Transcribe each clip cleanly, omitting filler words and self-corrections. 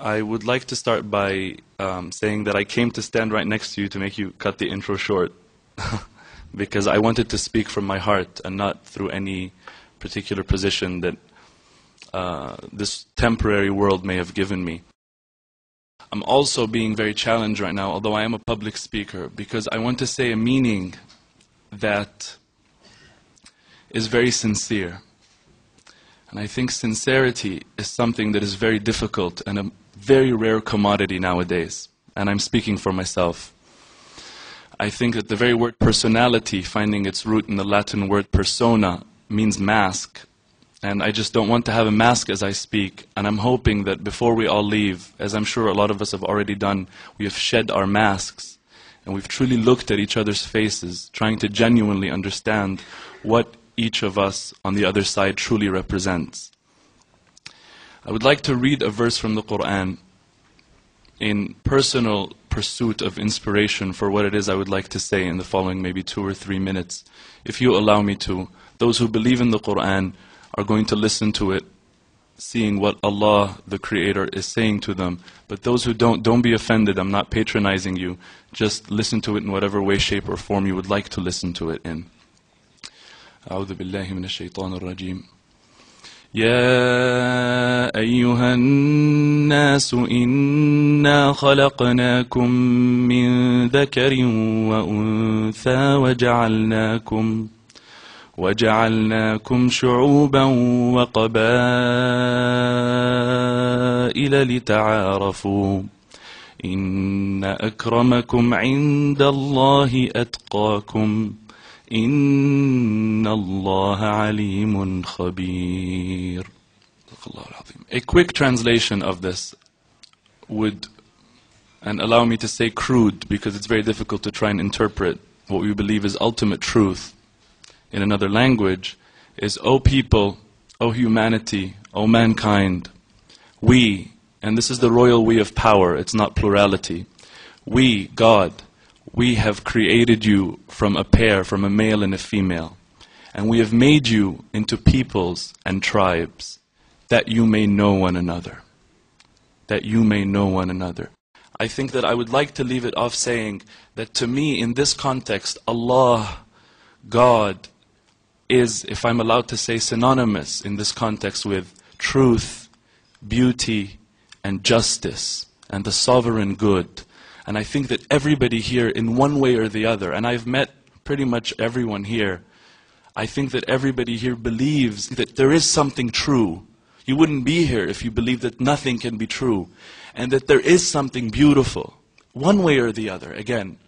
I would like to start by saying that I came to stand right next to you to make you cut the intro short because I wanted to speak from my heart and not through any particular position that this temporary world may have given me. I'm also being very challenged right now, although I am a public speaker, because I want to say a meaning that is very sincere. And I think sincerity is something that is very difficult and a very rare commodity nowadays. And I'm speaking for myself. I think that the very word personality, finding its root in the Latin word persona, means mask. And I just don't want to have a mask as I speak. And I'm hoping that before we all leave, as I'm sure a lot of us have already done, we have shed our masks. And we've truly looked at each other's faces, trying to genuinely understand what each of us on the other side truly represents. I would like to read a verse from the Quran in personal pursuit of inspiration for what it is I would like to say in the following maybe 2 or 3 minutes. If you allow me to, those who believe in the Quran are going to listen to it, seeing what Allah, the Creator, is saying to them. But those who don't be offended, I'm not patronizing you. Just listen to it in whatever way, shape or form you would like to listen to it in. أعوذ بالله من الشيطان الرجيم يا أيها الناس إنا خلقناكم من ذكر وأنثى وجعلناكم شعوبا وقبائل لتعارفوا إن أكرمكم عند الله أتقاكم إن الله عليم خبير. A quick translation of this would, and allow me to say crude, because it's very difficult to try and interpret what we believe is ultimate truth in another language, is, O people, O humanity, O mankind, we, and this is the royal we of power, it's not plurality, we, God, we have created you from a pair, from a male and a female. And we have made you into peoples and tribes, that you may know one another. That you may know one another. I think that I would like to leave it off saying that to me, in this context, Allah, God, is, if I'm allowed to say, synonymous in this context with truth, beauty, and justice, and the sovereign good. And I think that everybody here, in one way or the other, and I've met pretty much everyone here, I think that everybody here believes that there is something true. You wouldn't be here if you believed that nothing can be true. And that there is something beautiful, one way or the other, again.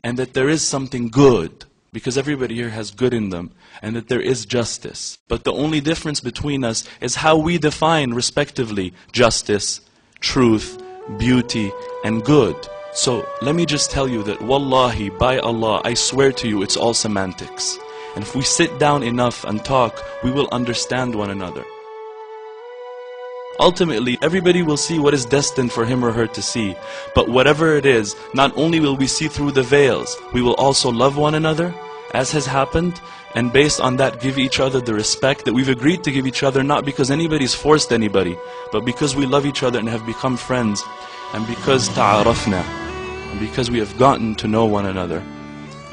And that there is something good, because everybody here has good in them. And that there is justice. But the only difference between us is how we define, respectively, justice, truth, beauty, and good. So let me just tell you that wallahi, by Allah, I swear to you, it's all semantics. And if we sit down enough and talk, we will understand one another. Ultimately, everybody will see what is destined for him or her to see. But whatever it is, not only will we see through the veils, we will also love one another, as has happened, and based on that give each other the respect that we've agreed to give each other, not because anybody's forced anybody, but because we love each other and have become friends, and because ta'arafna, because we have gotten to know one another.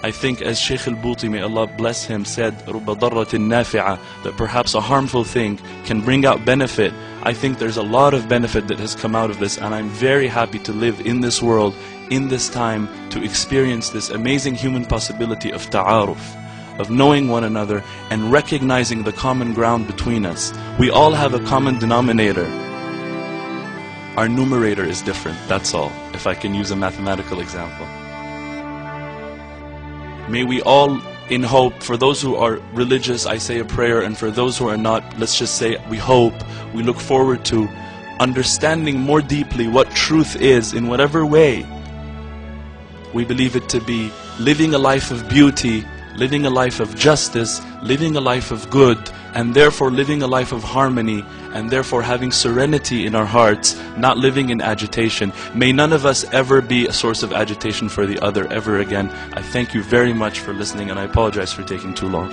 I think, as Shaykh al-Buti, may Allah bless him, said, رُبَّ ضَرَّةٍ نَافِعَةٍ, that perhaps a harmful thing can bring out benefit. I think there's a lot of benefit that has come out of this, and I'm very happy to live in this world, in this time, to experience this amazing human possibility of ta'aruf, of knowing one another and recognizing the common ground between us. We all have a common denominator. Our numerator is different, that's all, if I can use a mathematical example. May we all, in hope, for those who are religious, I say a prayer, and for those who are not, let's just say we hope, we look forward to understanding more deeply what truth is in whatever way. We believe it to be living a life of beauty, living a life of justice, living a life of good, and therefore living a life of harmony, and therefore having serenity in our hearts, not living in agitation. May none of us ever be a source of agitation for the other ever again. I thank you very much for listening, and I apologize for taking too long.